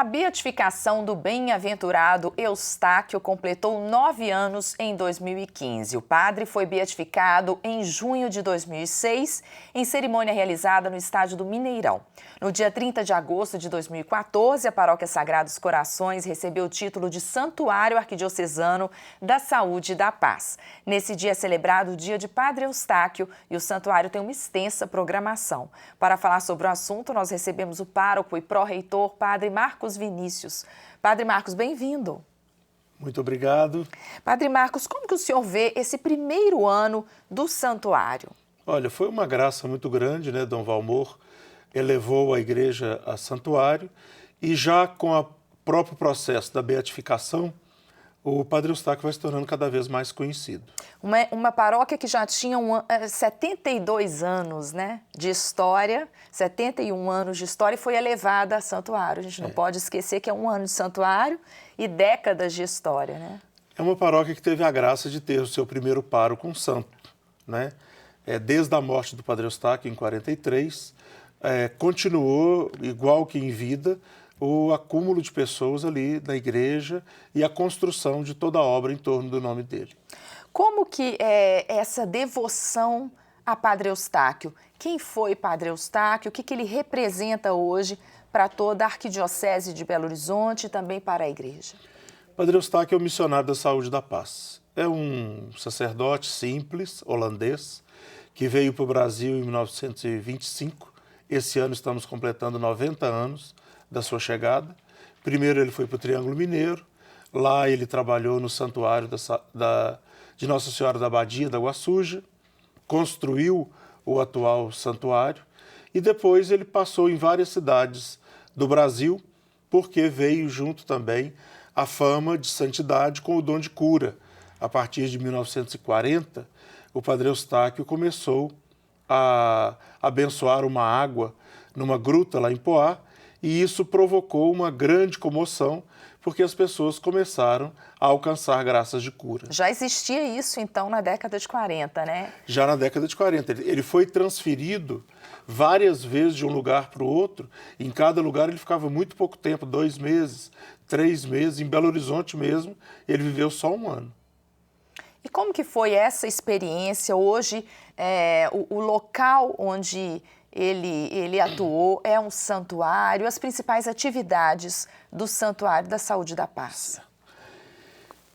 A beatificação do bem-aventurado Eustáquio completou 9 anos em 2015. O padre foi beatificado em junho de 2006, em cerimônia realizada no estádio do Mineirão. No dia 30 de agosto de 2014, a Paróquia Sagrados Corações recebeu o título de Santuário Arquidiocesano da Saúde e da Paz. Nesse dia é celebrado o Dia de Padre Eustáquio e o santuário tem uma extensa programação. Para falar sobre o assunto, nós recebemos o pároco e pró-reitor, Padre Marcos Vinícius. Padre Marcos, bem-vindo. Muito obrigado. Padre Marcos, como que o senhor vê esse primeiro ano do santuário? Olha, foi uma graça muito grande, né? Dom Valmor elevou a igreja a santuário e já com o próprio processo da beatificação, o Padre Eustáquio vai se tornando cada vez mais conhecido. Uma paróquia que já tinha 72 anos, né, de história, 71 anos de história e foi elevada a santuário. A gente não pode esquecer que é um ano de santuário e décadas de história, né? É uma paróquia que teve a graça de ter o seu primeiro pároco um santo, né? Desde a morte do Padre Eustáquio, em 43, continuou, igual que em vida, o acúmulo de pessoas ali na igreja e a construção de toda a obra em torno do nome dele. Como que é essa devoção a Padre Eustáquio? Quem foi Padre Eustáquio? O que ele representa hoje para toda a Arquidiocese de Belo Horizonte e também para a igreja? Padre Eustáquio é o missionário da saúde e da paz. É um sacerdote simples, holandês, que veio para o Brasil em 1925. Esse ano estamos completando 90 anos da sua chegada. Primeiro ele foi para o Triângulo Mineiro, lá ele trabalhou no santuário de Nossa Senhora da Abadia da Água Suja, construiu o atual santuário e depois ele passou em várias cidades do Brasil, porque veio junto também a fama de santidade com o dom de cura. A partir de 1940, o Padre Eustáquio começou a abençoar uma água numa gruta lá em Poá, e isso provocou uma grande comoção, porque as pessoas começaram a alcançar graças de cura. Já existia isso, então, na década de 40, né? Já na década de 40. Ele foi transferido várias vezes de um lugar para o outro. Em cada lugar ele ficava muito pouco tempo, 2 meses, 3 meses. Em Belo Horizonte mesmo, ele viveu só 1 ano. E como que foi essa experiência? Hoje, o local onde ele atuou é um santuário, as principais atividades do Santuário da Saúde e da Paz.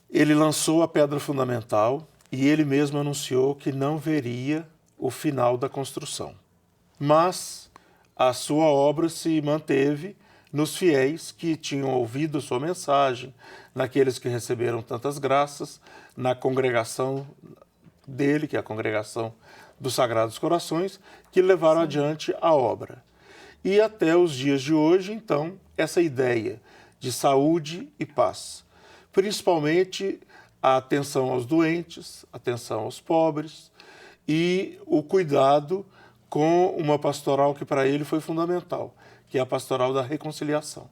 Ele lançou a pedra fundamental e ele mesmo anunciou que não veria o final da construção. Mas a sua obra se manteve nos fiéis que tinham ouvido sua mensagem, naqueles que receberam tantas graças, na congregação dele, que é a congregação dos Sagrados Corações, que levaram adiante a obra. E até os dias de hoje, então, essa ideia de saúde e paz, principalmente a atenção aos doentes, atenção aos pobres e o cuidado com uma pastoral que para ele foi fundamental, que é a pastoral da reconciliação,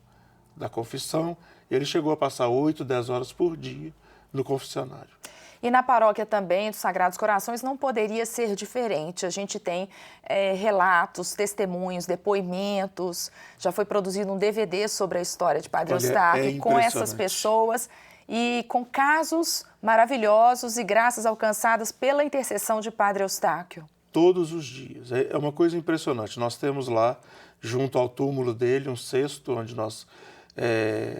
da confissão. Ele chegou a passar 8, 10 horas por dia no confessionário. E na paróquia também dos Sagrados Corações não poderia ser diferente. A gente tem relatos, testemunhos, depoimentos. Já foi produzido um DVD sobre a história de Padre Eustáquio com essas pessoas e com casos maravilhosos e graças alcançadas pela intercessão de Padre Eustáquio. Todos os dias. É uma coisa impressionante. Nós temos lá, junto ao túmulo dele, um cesto onde nós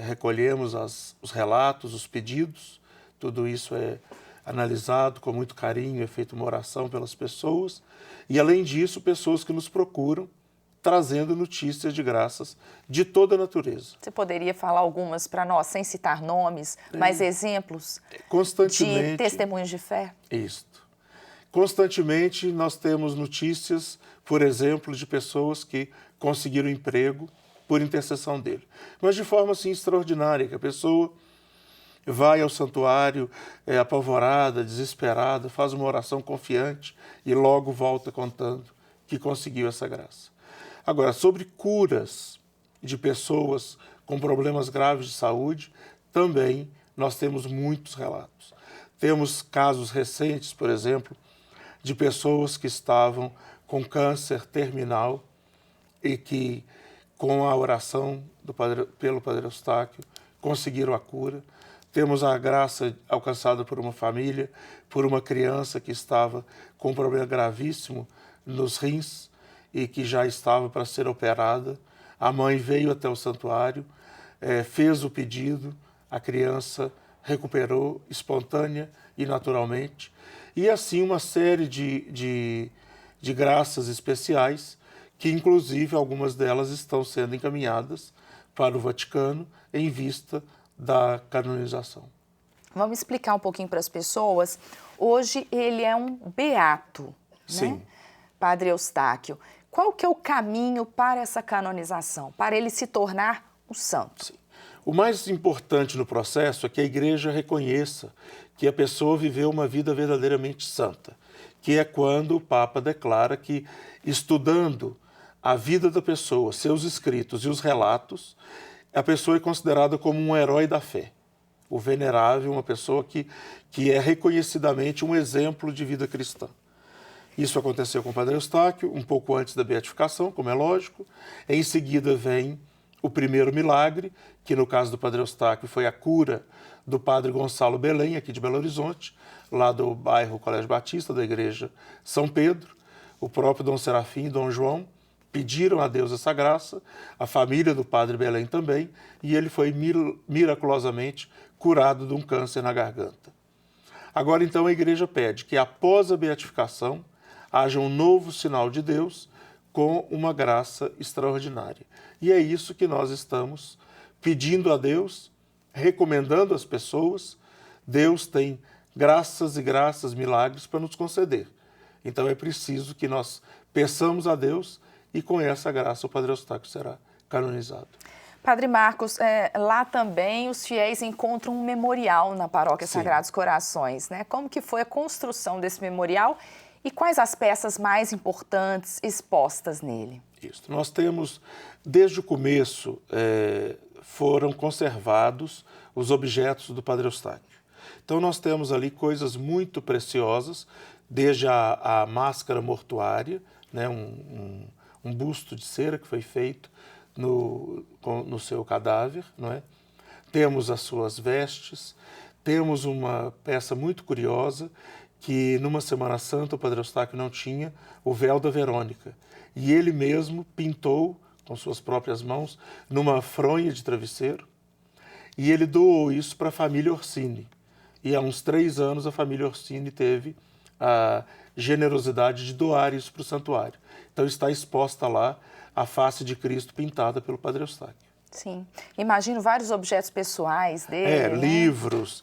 recolhemos os relatos, os pedidos. Tudo isso é analisado com muito carinho, é feita uma oração pelas pessoas. E, além disso, pessoas que nos procuram, trazendo notícias de graças de toda a natureza. Você poderia falar algumas para nós, sem citar nomes, mas exemplos de testemunhos de fé? Isso. Constantemente nós temos notícias, por exemplo, de pessoas que conseguiram emprego por intercessão dele. Mas de forma assim extraordinária, que a pessoa vai ao santuário apavorada, desesperada, faz uma oração confiante e logo volta contando que conseguiu essa graça. Agora, sobre curas de pessoas com problemas graves de saúde, também nós temos muitos relatos. Temos casos recentes, por exemplo, de pessoas que estavam com câncer terminal e que, com a oração pelo Padre Eustáquio, conseguiram a cura. Temos a graça alcançada por uma família, por uma criança que estava com um problema gravíssimo nos rins e que já estava para ser operada. A mãe veio até o santuário, fez o pedido, a criança recuperou espontânea e naturalmente. E assim uma série de graças especiais, que inclusive algumas delas estão sendo encaminhadas para o Vaticano em vista da canonização. Vamos explicar um pouquinho para as pessoas. Hoje ele é um beato, Sim. né? Padre Eustáquio. Qual que é o caminho para essa canonização, para ele se tornar um santo? Sim. O mais importante no processo é que a Igreja reconheça que a pessoa viveu uma vida verdadeiramente santa, que é quando o Papa declara que, estudando a vida da pessoa, seus escritos e os relatos, a pessoa é considerada como um herói da fé. O venerável, uma pessoa que é reconhecidamente um exemplo de vida cristã. Isso aconteceu com o Padre Eustáquio, um pouco antes da beatificação, como é lógico. Em seguida vem o primeiro milagre, que no caso do Padre Eustáquio foi a cura do Padre Gonçalo Belém, aqui de Belo Horizonte, lá do bairro Colégio Batista, da Igreja São Pedro. O próprio Dom Serafim e Dom João pediram a Deus essa graça, a família do Padre Belém também, e ele foi miraculosamente curado de um câncer na garganta. Agora, então, a Igreja pede que, após a beatificação, haja um novo sinal de Deus com uma graça extraordinária. E é isso que nós estamos pedindo a Deus, recomendando às pessoas. Deus tem graças e graças, milagres para nos conceder. Então é preciso que nós peçamos a Deus e com essa graça o Padre Eustáquio será canonizado. Padre Marcos, lá também os fiéis encontram um memorial na Paróquia Sim. Sagrados Corações, né? Como que foi a construção desse memorial e quais as peças mais importantes expostas nele? Isso. Nós temos, desde o começo, foram conservados os objetos do Padre Eustáquio. Então nós temos ali coisas muito preciosas, desde a máscara mortuária, né, um busto de cera que foi feito no seu cadáver, não é? Temos as suas vestes, temos uma peça muito curiosa que numa Semana Santa o Padre Eustáquio não tinha, o véu da Verônica. E ele mesmo pintou com suas próprias mãos numa fronha de travesseiro e ele doou isso para a família Orsini. E há uns 3 anos a família Orsini teve a generosidade de doar isso para o santuário. Então está exposta lá a face de Cristo pintada pelo Padre Eustáquio. Sim. Imagino vários objetos pessoais dele, né? Livros,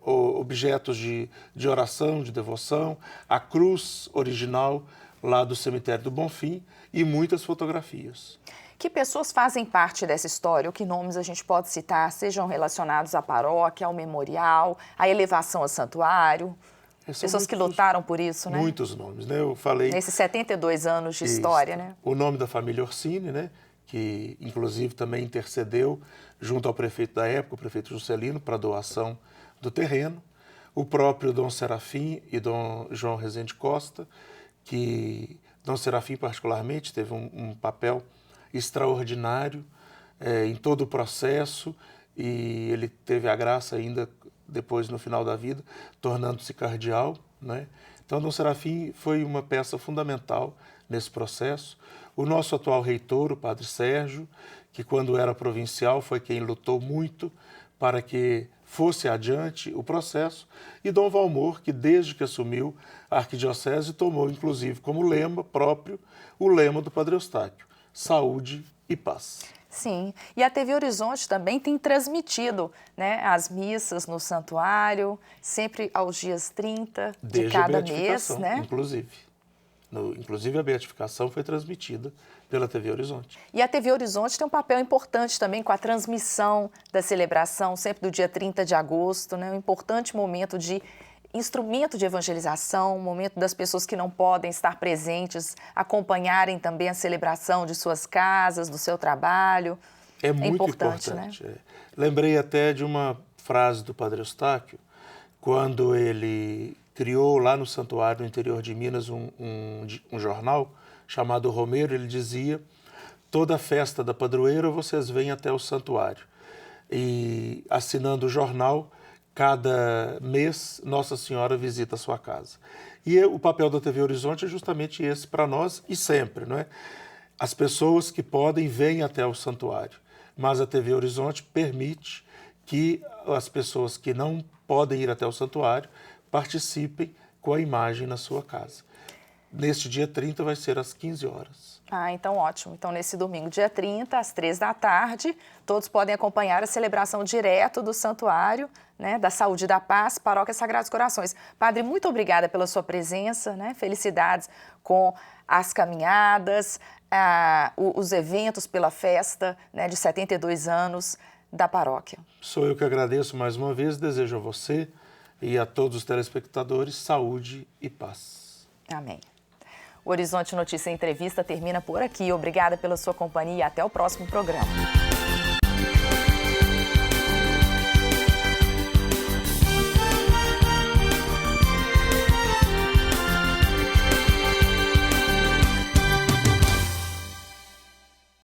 objetos de oração, de devoção, a cruz original lá do cemitério do Bonfim e muitas fotografias. Que pessoas fazem parte dessa história? Ou que nomes a gente pode citar, sejam relacionados à paróquia, ao memorial, à elevação ao santuário? Pessoas que lutaram por isso, né? Muitos nomes, né? Eu falei... Nesses 72 anos de história, né? O nome da família Orsini, né? Que inclusive também intercedeu junto ao prefeito da época, o prefeito Juscelino, para a doação do terreno. O próprio Dom Serafim e Dom João Rezende Costa, que Dom Serafim particularmente teve um papel extraordinário em todo o processo e ele teve a graça ainda depois no final da vida, tornando-se cardeal, né? Então Dom Serafim foi uma peça fundamental nesse processo. O nosso atual reitor, o Padre Sérgio, que quando era provincial foi quem lutou muito para que fosse adiante o processo, e Dom Valmor, que desde que assumiu a arquidiocese tomou inclusive como lema próprio o lema do Padre Eustáquio, saúde e paz. Sim, e a TV Horizonte também tem transmitido, né, as missas no santuário, sempre aos dias 30 de cada mês, né? Inclusive a beatificação foi transmitida pela TV Horizonte. E a TV Horizonte tem um papel importante também com a transmissão da celebração, sempre do dia 30 de agosto, né? Um importante momento de instrumento de evangelização, um momento das pessoas que não podem estar presentes, acompanharem também a celebração de suas casas, do seu trabalho. É muito importante, né? Lembrei até de uma frase do Padre Eustáquio, quando ele criou lá no santuário, no interior de Minas, um jornal chamado Romero. Ele dizia: toda festa da padroeira vocês vêm até o santuário. E assinando o jornal, cada mês Nossa Senhora visita a sua casa. E o papel da TV Horizonte é justamente esse para nós e sempre, não é? As pessoas que podem vêm até o santuário, mas a TV Horizonte permite que as pessoas que não podem ir até o santuário participem com a imagem na sua casa. Neste dia 30 vai ser às 15 horas. Ah, então ótimo. Então nesse domingo, dia 30, às 3 da tarde, todos podem acompanhar a celebração direto do santuário, né, da Saúde e da Paz, Paróquia Sagrados Corações. Padre, muito obrigada pela sua presença, né? Felicidades com as caminhadas, os eventos pela festa, né, de 72 anos da paróquia. Sou eu que agradeço mais uma vez, desejo a você e a todos os telespectadores saúde e paz. Amém. O Horizonte Notícia Entrevista termina por aqui. Obrigada pela sua companhia e até o próximo programa.